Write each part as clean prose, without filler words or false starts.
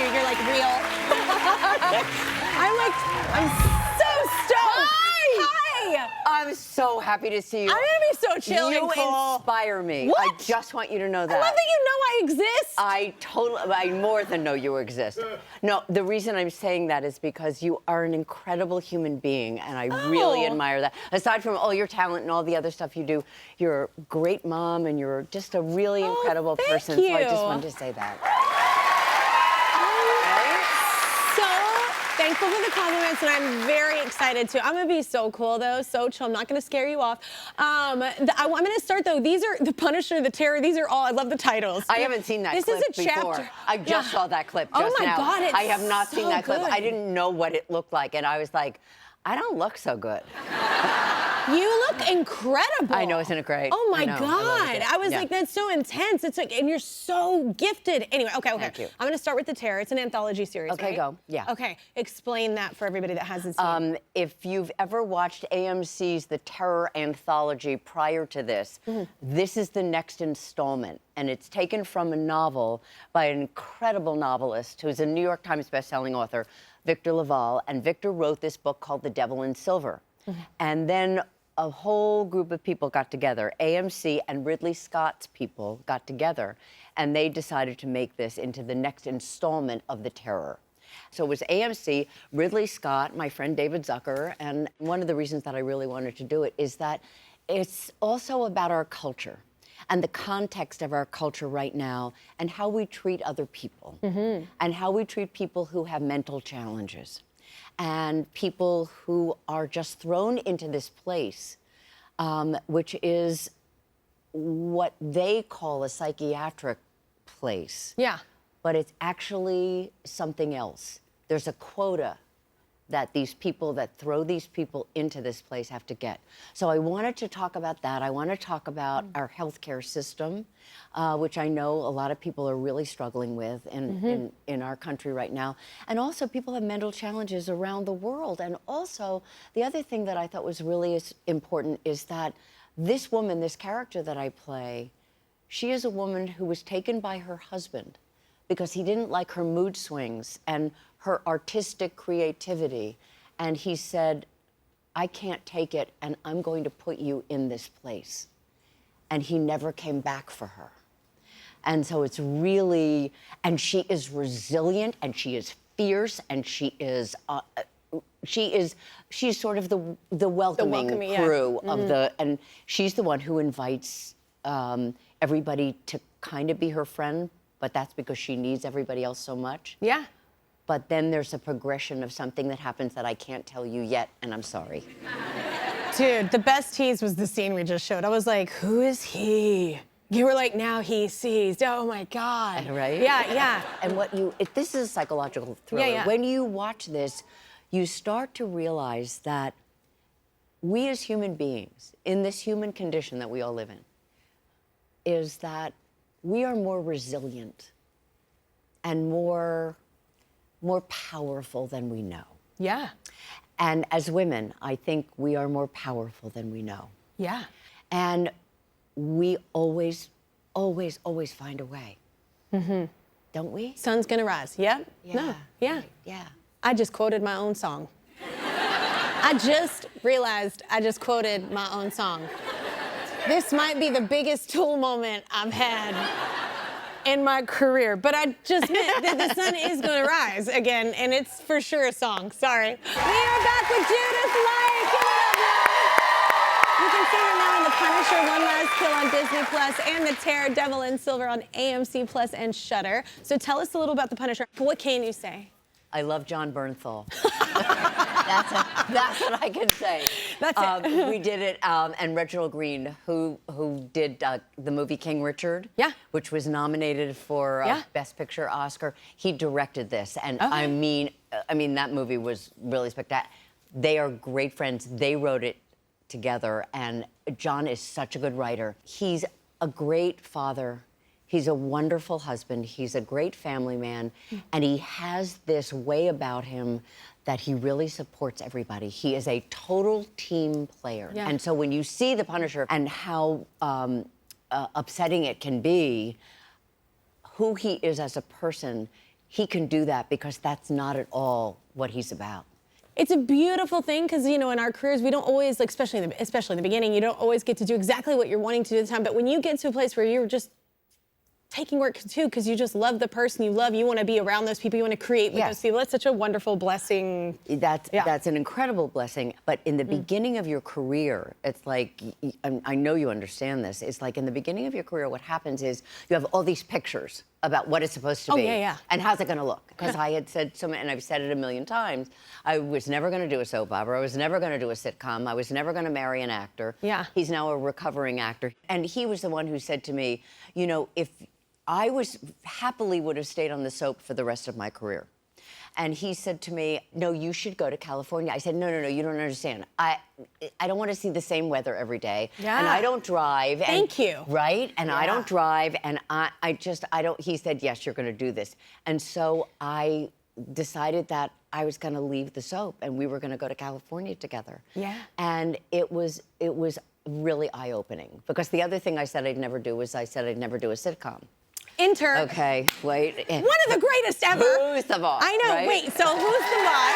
you. You're like real. I'm so stoked. Hi. I'm so happy to see you. I'm gonna be so chill and cool. You inspire me. What? I just want you to know that. I love that you know I exist. I more than know you exist. No, the reason I'm saying that is because you are an incredible human being, and I really admire that. Aside from all your talent and all the other stuff you do, you're a great mom, and you're just a really incredible person. You. So I just wanted to say that. Thankful for the compliments, and I'm very excited too. I'm gonna be so cool though, so chill. I'm not gonna scare you off. I'm gonna start though. These are The Punisher, The Terror. These are all. I love the titles. I haven't seen that clip This is a before. chapter. I just saw that clip just Oh my now. God, it's I have not seen so that clip. good. I didn't know what it looked like, and I was like, I don't look so good. You look incredible. I know, isn't it great? Oh my I know, God. I was yeah. like, that's so intense. It's like, and you're so gifted. Anyway, okay. Thank you. I'm gonna start with The Terror. It's an anthology series, Okay, right? go. Yeah. Okay, explain that for everybody that hasn't seen. If you've ever watched AMC's The Terror anthology prior to this, this is the next installment, and it's taken from a novel by an incredible novelist who's a New York Times bestselling author, Victor LaValle, and Victor wrote this book called The Devil in Silver. And then a whole group of people got together. AMC and Ridley Scott's people got together, and they decided to make this into the next installment of The Terror. So it was AMC, Ridley Scott, my friend David Zucker, and one of the reasons that I really wanted to do it is that it's also about our culture and the context of our culture right now and how we treat other people and how we treat people who have mental challenges and people who are just thrown into this place, which is what they call a psychiatric place. Yeah. But it's actually something else. There's a quota that these people that throw these people into this place have to get. So I wanted to talk about that. I want to talk about our healthcare system, which I know a lot of people are really struggling with in our country right now. And also people have mental challenges around the world. And also the other thing that I thought was really important is that this woman, this character that I play, she is a woman who was taken by her husband because he didn't like her mood swings and her artistic creativity. And he said, I can't take it, and I'm going to put you in this place. And he never came back for her. And so it's really, and she is resilient, and she is fierce, and she's sort of the welcoming crew of the, and she's the one who invites everybody to kind of be her friend, but that's because she needs everybody else so much. Yeah. But then there's a progression of something that happens that I can't tell you yet, and I'm sorry. Dude, the best tease was the scene we just showed. I was like, who is he? You were like, now he sees. Oh my God. Right? Yeah. And this is a psychological thriller. Yeah. When you watch this, you start to realize that we as human beings, in this human condition that we all live in, is that we are more resilient and more powerful than we know. Yeah. And as women, I think we are more powerful than we know. Yeah. And we always find a way. Don't we? Sun's gonna rise. Yep. Yeah. No. Yeah. Right. Yeah. I just quoted my own song. I just realized I just quoted my own song. This might be the biggest Tool moment I've had in my career, but I just meant that the sun is gonna rise again, and it's for sure a song. Sorry. We are back with Judith Light. Give it up, y'all. You can see her now in The Punisher, One Last Kill on Disney Plus, and The Terror, Devil in Silver on AMC Plus and Shudder. So tell us a little about The Punisher. What can you say? I love Jon Bernthal. That's what I can say. That's it. We did it, and Reginald Green, who did the movie King Richard, which was nominated for Best Picture Oscar. He directed this, and I mean that movie was really spectacular. They are great friends. They wrote it together, and Jon is such a good writer. He's a great father. He's a wonderful husband. He's a great family man. And he has this way about him that he really supports everybody. He is a total team player. Yeah. And so when you see The Punisher and how upsetting it can be, who he is as a person, he can do that because that's not at all what he's about. It's a beautiful thing because, you know, in our careers, we don't always, like, especially in the beginning, you don't always get to do exactly what you're wanting to do at the time. But when you get to a place where you're just taking work too, because you just love the person you love, you want to be around those people, you want to create with those people. That's such a wonderful blessing. That's an incredible blessing. But in the beginning of your career, it's like, I know you understand this, it's like in the beginning of your career, what happens is you have all these pictures about what it's supposed to be. And how's it going to look? Because I had said so many, and I've said it a million times, I was never going to do a soap opera, I was never going to do a sitcom, I was never going to marry an actor. He's now a recovering actor. And he was the one who said to me, you know, if I happily would have stayed on the soap for the rest of my career. And he said to me, no, you should go to California. I said, no, you don't understand. I don't want to see the same weather every day. And I don't drive. Thank you. Right? And I don't drive. And I don't, he said, yes, you're going to do this. And so I decided that I was going to leave the soap and we were going to go to California together. And it was really eye-opening. Because the other thing I said I'd never do was I said I'd never do a sitcom. Enter. Okay, wait. One of the greatest ever. Who's the boss? I know. Right? Wait, so who's the boss?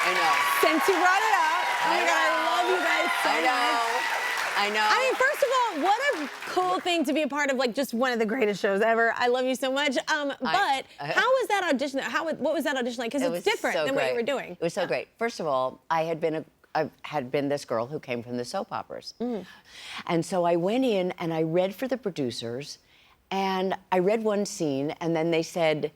I know. Since you brought it up. Oh my God, I love you guys so much. I know. I mean, first of all, what a cool thing to be a part of, like, just one of the greatest shows ever. I love you so much. But how was that audition? What was that audition like? Because it's different than what you were doing. It was so great. First of all, I had been this girl who came from the soap operas. And so I went in and I read for the producers, and I read one scene, and then they said,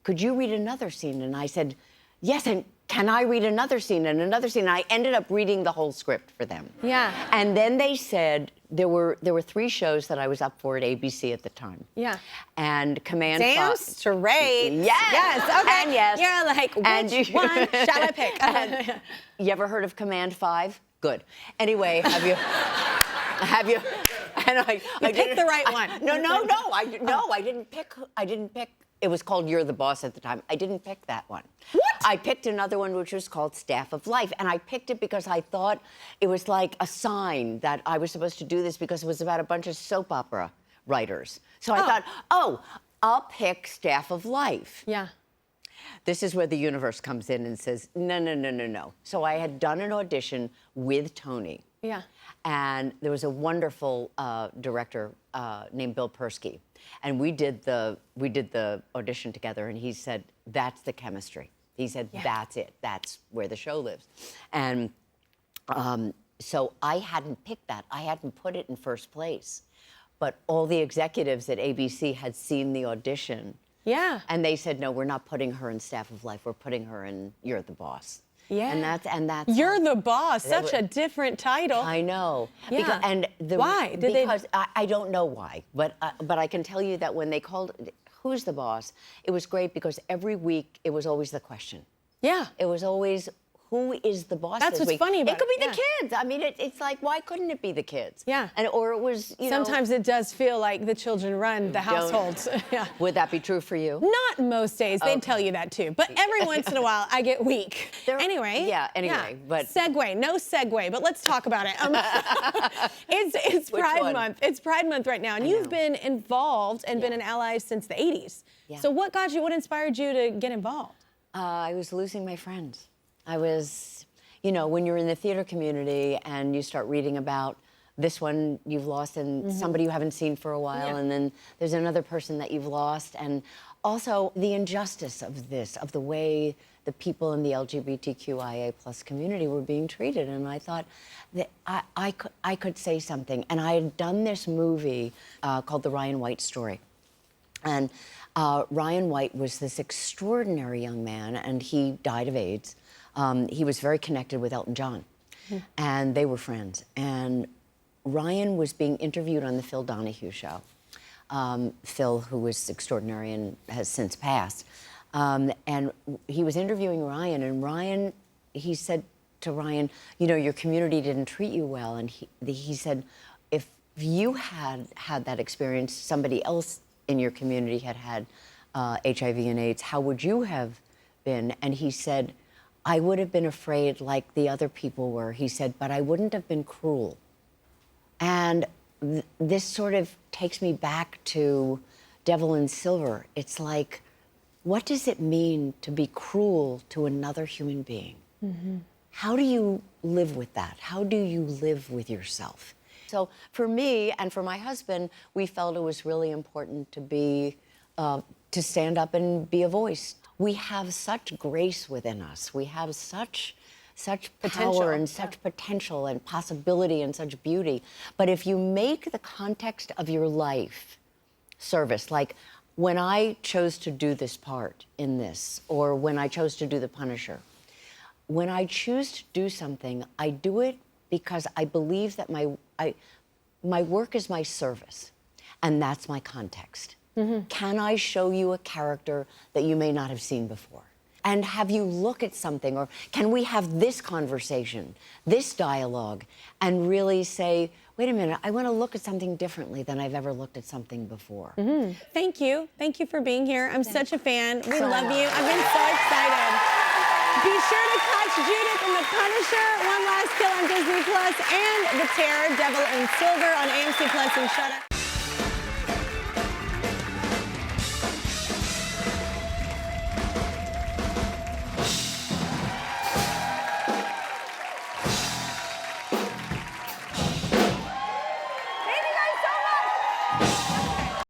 could you read another scene? And I said, yes, and can I read another scene and another scene? And I ended up reading the whole script for them. And then they said, there were 3 shows that I was up for at ABC at the time. And Command Dance, charade. Yes, okay. And yes. You're like, which one shall I pick? You ever heard of Command 5? Good. Anyway, have you? And I picked the right one. No, I didn't pick. It was called You're the Boss at the time. I didn't pick that one. What? I picked another one which was called Staff of Life. And I picked it because I thought it was like a sign that I was supposed to do this because it was about a bunch of soap opera writers. So I thought, I'll pick Staff of Life. This is where the universe comes in and says, no. So I had done an audition with Tony. And there was a wonderful director named Bill Persky. And we did the audition together, and he said, that's the chemistry. He said, that's it. That's where the show lives. And so I hadn't picked that. I hadn't put it in first place. But all the executives at ABC had seen the audition. And they said, no, we're not putting her in Staff of Life. We're putting her in You're the Boss. And that's You're the Boss. Such a different title. I know. Why? Because I don't know why, but I can tell you that when they called Who's the Boss, it was great because every week it was always the question. It was always, who is the boss That's this week? what's funny about it. It could be the kids. I mean, it's like, why couldn't it be the kids? Or it was, you know. Sometimes it does feel like the children run the households. Would that be true for you? Not most days. They'd tell you that too. But every once in a while, I get weak. Anyway. But segue. No segue, but let's talk about it. It's Pride Month. It's Pride Month right now. And you've been involved and been an ally since the 80s. So what inspired you to get involved? I was losing my friends. I was, you know, when you're in the theater community and you start reading about this one you've lost and somebody you haven't seen for a while, and then there's another person that you've lost, and also the injustice of this, of the way the people in the LGBTQIA plus community were being treated. And I thought that I could say something. And I had done this movie called The Ryan White Story. And Ryan White was this extraordinary young man, and he died of AIDS. He was very connected with Elton John, and they were friends. And Ryan was being interviewed on the Phil Donahue show. Phil, who was extraordinary and has since passed. And he was interviewing Ryan, and he said to Ryan, you know, your community didn't treat you well. And he said, if you had had that experience, somebody else in your community had had HIV and AIDS, how would you have been? And he said, I would have been afraid like the other people were. He said, but I wouldn't have been cruel. And this sort of takes me back to Devil in Silver. It's like what does it mean to be cruel to another human being? How do you live with that? How do you live with yourself? So for me and for my husband, we felt it was really important to be, to stand up and be a voice. We have such grace within us. We have such power and such potential and possibility and such beauty. But if you make the context of your life service, like when I chose to do this part in this, or when I chose to do The Punisher, when I choose to do something, I do it because I believe that my work is my service, and that's my context. Can I show you a character that you may not have seen before? And have you look at something, or can we have this conversation, this dialogue, and really say, wait a minute, I want to look at something differently than I've ever looked at something before. Thank you. Thank you for being here. I'm such a fan. We love you. I've been so excited. Be sure to catch Judith in The Punisher, One Last Kill on Disney Plus, and The Terror, Devil in Silver on AMC Plus and Shudder.